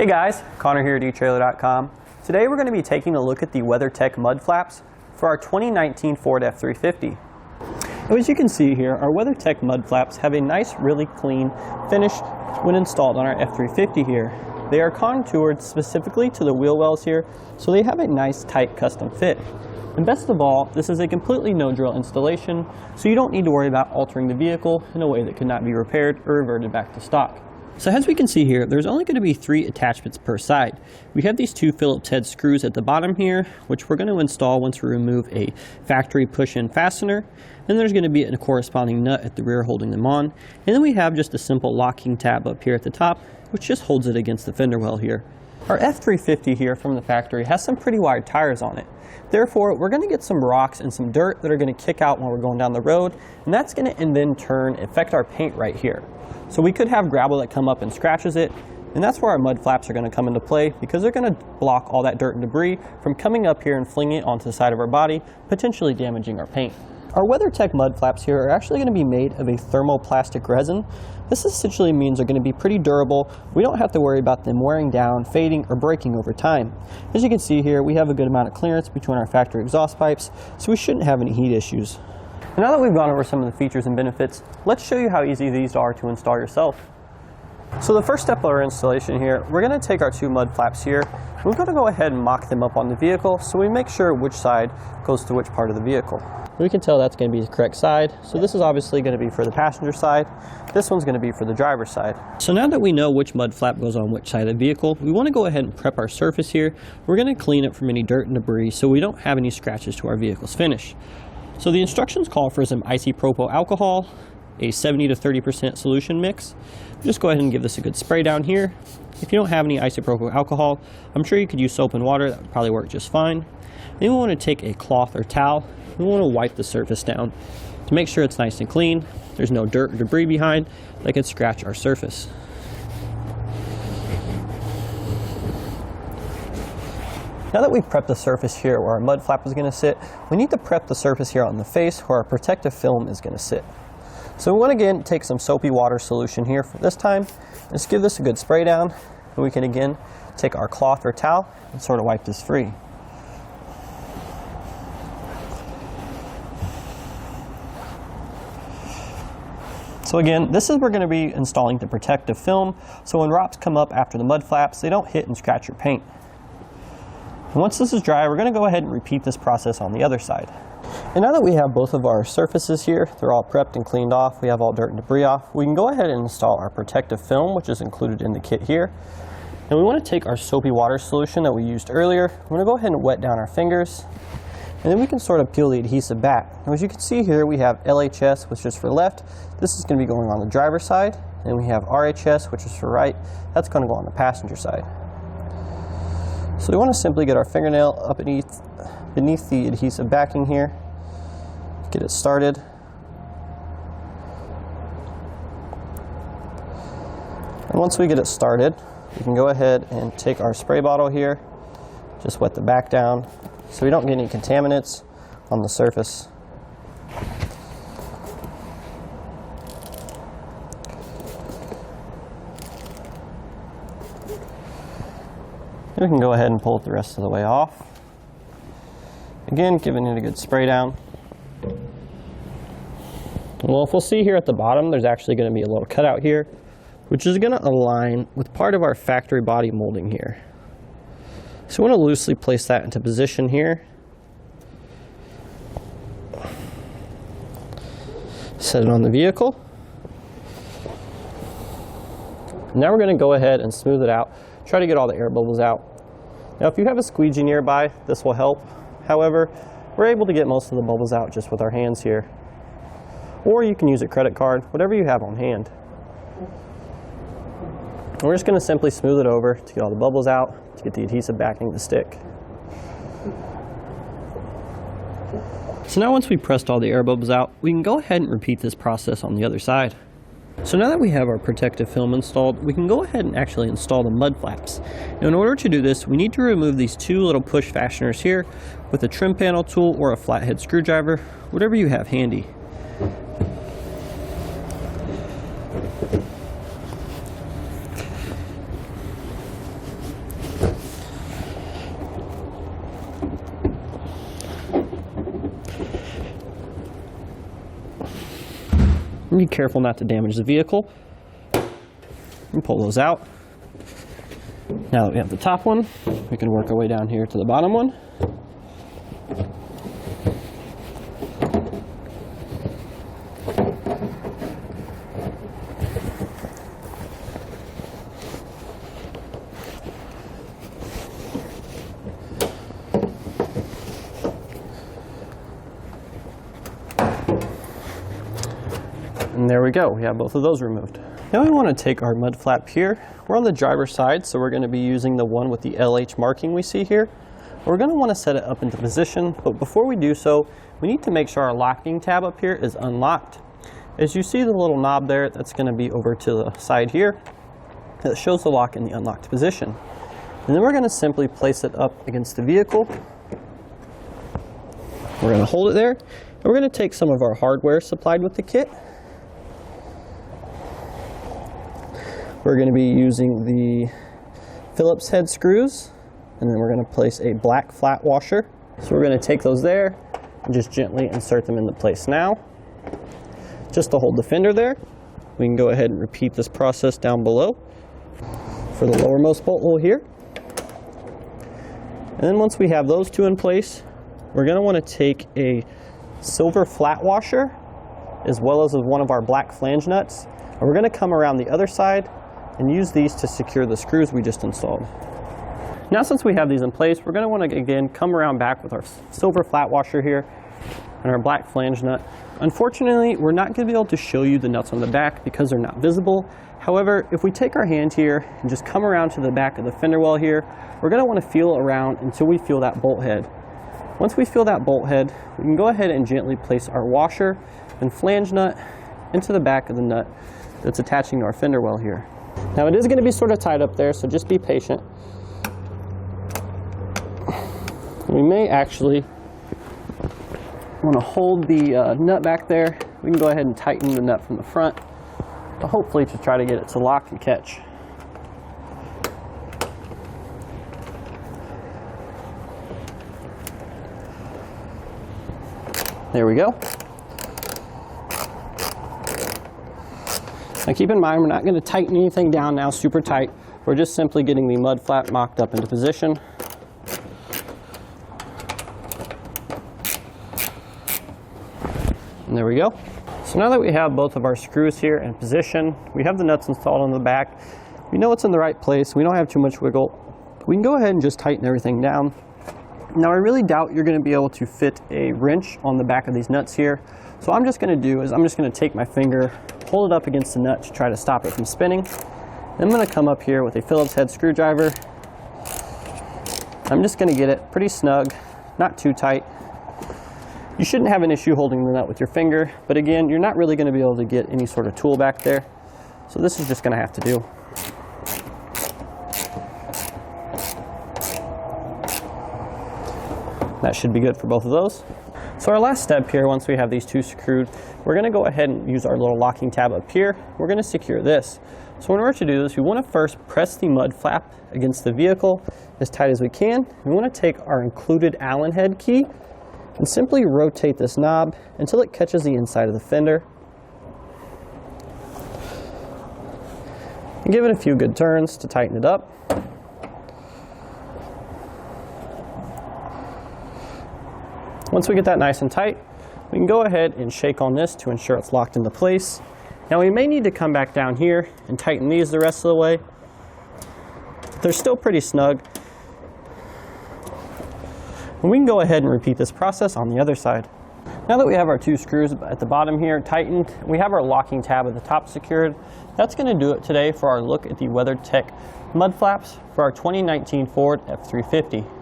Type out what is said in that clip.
Hey guys, Connor here at etrailer.com. Today we're going to be taking a look at the WeatherTech Mud Flaps for our 2019 Ford F350. And as you can see here, our WeatherTech Mud Flaps have a nice, really clean finish when installed on our F350 here. They are contoured specifically to the wheel wells here, so they have a nice, tight custom fit. And best of all, this is a completely no-drill installation, so you don't need to worry about altering the vehicle in a way that could not be repaired or reverted back to stock. So as we can see here, there's only going to be 3 attachments per side. We have these 2 Phillips head screws at the bottom here, which we're going to install once we remove a factory push-in fastener. Then there's going to be a corresponding nut at the rear holding them on. And then we have just a simple locking tab up here at the top, which just holds it against the fender well here. Our F350 here from the factory has some pretty wide tires on it. Therefore, we're going to get some rocks and some dirt that are going to kick out when we're going down the road, and that's going to in then turn affect our paint right here. So we could have gravel that come up and scratches it, and that's where our mud flaps are going to come into play, because they're going to block all that dirt and debris from coming up here and flinging it onto the side of our body, potentially damaging our paint. Our WeatherTech mud flaps here are actually going to be made of a thermoplastic resin. This essentially means they're going to be pretty durable. We don't have to worry about them wearing down, fading, or breaking over time. As you can see here, we have a good amount of clearance between our factory exhaust pipes, so we shouldn't have any heat issues. And now that we've gone over some of the features and benefits, let's show you how easy these are to install yourself. So the first step of our installation here, we're going to take our 2 mud flaps here. We're going to go ahead and mock them up on the vehicle so we make sure which side goes to which part of the vehicle. We can tell that's going to be the correct side. So this is obviously going to be for the passenger side. This one's going to be for the driver's side. So now that we know which mud flap goes on which side of the vehicle, we want to go ahead and prep our surface here. We're going to clean it from any dirt and debris so we don't have any scratches to our vehicle's finish. So the instructions call for some isopropyl alcohol, a 70 to 30% solution mix. Just go ahead and give this a good spray down here. If you don't have any isopropyl alcohol, I'm sure you could use soap and water. That would probably work just fine. Then we want to take a cloth or towel. We want to wipe the surface down to make sure it's nice and clean. There's no dirt or debris behind that could scratch our surface. Now that we've prepped the surface here where our mud flap is going to sit, we need to prep the surface here on the face where our protective film is going to sit. So we want to again take some soapy water solution here for this time. Just give this a good spray down, and we can again take our cloth or towel and sort of wipe this free. So again, this is where we're going to be installing the protective film, so when rocks come up after the mud flaps, they don't hit and scratch your paint. And once this is dry, we're going to go ahead and repeat this process on the other side. And now that we have both of our surfaces here, they're all prepped and cleaned off, we have all dirt and debris off, we can go ahead and install our protective film, which is included in the kit here. And we want to take our soapy water solution that we used earlier, we're going to go ahead and wet down our fingers, and then we can sort of peel the adhesive back. Now as you can see here, we have LHS, which is for left. This is going to be going on the driver's side, and we have RHS, which is for right. That's going to go on the passenger side. So we want to simply get our fingernail up beneath the adhesive backing here, get it started. And once we get it started, we can go ahead and take our spray bottle here, just wet the back down so we don't get any contaminants on the surface. We can go ahead and pull it the rest of the way off. Again, giving it a good spray down. Well, if we'll see here at the bottom, there's actually going to be a little cutout here, which is going to align with part of our factory body molding here. So we want to loosely place that into position here. Set it on the vehicle. Now we're going to go ahead and smooth it out. Try to get all the air bubbles out. Now if you have a squeegee nearby, this will help. However, we're able to get most of the bubbles out just with our hands here. Or you can use a credit card, whatever you have on hand. And we're just going to simply smooth it over to get all the bubbles out, to get the adhesive backing the stick. So now once we've pressed all the air bubbles out, we can go ahead and repeat this process on the other side. So now that we have our protective film installed, we can go ahead and actually install the mud flaps. Now in order to do this, we need to remove these 2 little push fasteners here with a trim panel tool or a flathead screwdriver, whatever you have handy. Be careful not to damage the vehicle. And pull those out. Now that we have the top one, we can work our way down here to the bottom one. And there we go, we have both of those removed. Now we want to take our mud flap here. We're on the driver's side, so we're going to be using the one with the LH marking we see here. We're going to want to set it up into position, but before we do so, we need to make sure our locking tab up here is unlocked. As you see the little knob there, that's going to be over to the side here. That shows the lock in the unlocked position. And then we're going to simply place it up against the vehicle. We're going to hold it there, and we're going to take some of our hardware supplied with the kit. We're going to be using the Phillips head screws, and then we're going to place a black flat washer. So we're going to take those there and just gently insert them into place now. Just to hold the fender there, we can go ahead and repeat this process down below for the lowermost bolt hole here. And then once we have those two in place, we're going to want to take a silver flat washer as well as one of our black flange nuts, and we're going to come around the other side and use these to secure the screws we just installed. Now since we have these in place, we're going to want to again come around back with our silver flat washer here and our black flange nut. Unfortunately, we're not going to be able to show you the nuts on the back because they're not visible. However, if we take our hand here and just come around to the back of the fender well here, we're going to want to feel around until we feel that bolt head. Once we feel that bolt head, we can go ahead and gently place our washer and flange nut into the back of the nut that's attaching to our fender well here. Now it is going to be sort of tight up there, so just be patient. We may actually want to hold the nut back there. We can go ahead and tighten the nut from the front, but hopefully to try to get it to lock and catch. There we go. Now keep in mind, we're not going to tighten anything down now super tight. We're just simply getting the mud flap mocked up into position. And there we go. So now that we have both of our screws here in position, we have the nuts installed on the back, we know it's in the right place, we don't have too much wiggle, we can go ahead and just tighten everything down. Now I really doubt you're going to be able to fit a wrench on the back of these nuts here. So what I'm just going to do is I'm just going to take my finger, hold it up against the nut to try to stop it from spinning. Then I'm going to come up here with a Phillips head screwdriver. I'm just going to get it pretty snug, not too tight. You shouldn't have an issue holding the nut with your finger, but again, you're not really going to be able to get any sort of tool back there. So this is just going to have to do. That should be good for both of those. So our last step here, once we have these two screwed, we're going to go ahead and use our little locking tab up here. We're going to secure this. So in order to do this, we want to first press the mud flap against the vehicle as tight as we can. We want to take our included Allen head key and simply rotate this knob until it catches the inside of the fender. And give it a few good turns to tighten it up. Once we get that nice and tight, we can go ahead and shake on this to ensure it's locked into place. Now we may need to come back down here and tighten these the rest of the way. They're still pretty snug. And we can go ahead and repeat this process on the other side. Now that we have our two screws at the bottom here tightened, we have our locking tab at the top secured. That's going to do it today for our look at the WeatherTech Mud Flaps for our 2019 Ford F350.